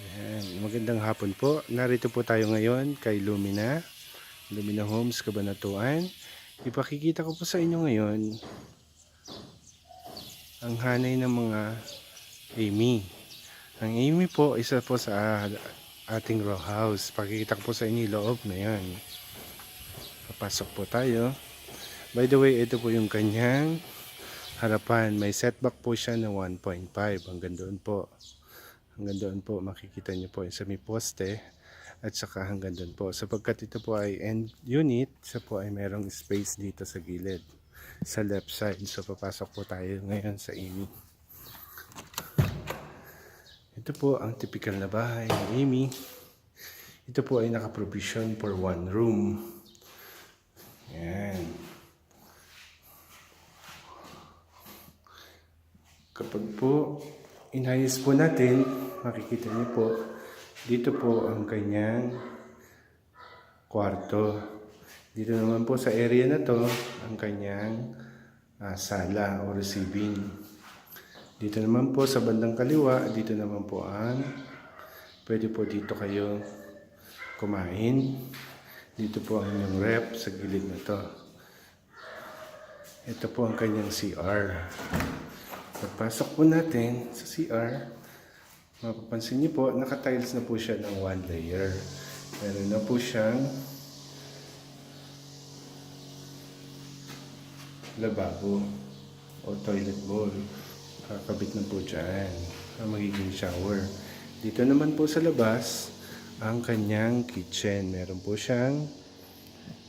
Ayan, magandang hapon po. Narito po tayo ngayon kay Lumina Homes, Cabanatuan. Ipakikita ko po sa inyo ngayon ang hanay ng mga Amy. Ang Amy po, isa po sa ating row house. Pakikita ko po sa inyo yung loob na yan. Papasok po tayo. By the way, ito po yung kanyang harapan. May setback po siya na 1.5. Hanggang doon po. Hanggang doon po makikita nyo po yung sa may poste at saka hanggang doon po. Sapagkat ito po ay end unit, isa po ay merong space dito sa gilid sa left side. So papasok po tayo ngayon sa Amy. Ito po ang typical na bahay ng Amy. Ito po ay naka-provision for one room. Yan. Kapag po inayos po natin, makikita niyo po, dito po ang kanyang kwarto. Dito naman po sa area na to, ang kanyang sala o receiving. Dito naman po sa bandang kaliwa, dito naman po ang, pwede po dito kayo kumain. Dito po ang inyong rep sa gilid na to. Ito po ang kanyang CR. Pagpasok po natin sa CR, mapapansin niyo po, naka-tiles na po siya ng one layer. Meron na po siyang lababo o toilet bowl. Kakabit na po dyan ang magiging shower. Dito naman po sa labas, ang kanyang kitchen. Meron po siyang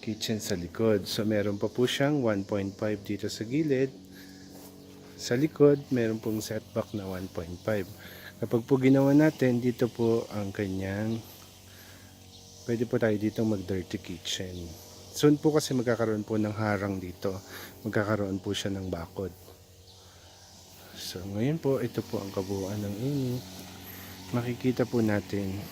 kitchen sa likod. So meron pa po siyang 1.5 dito sa gilid. Sa likod, meron pong setback na 1.5. Kapag po ginawa natin, dito po ang kanyang, pwede po tayo dito mag-dirty kitchen. Soon po kasi magkakaroon po ng harang dito. Magkakaroon po siya ng bakod. So ngayon po, ito po ang kabuuan ng Amy. Makikita po natin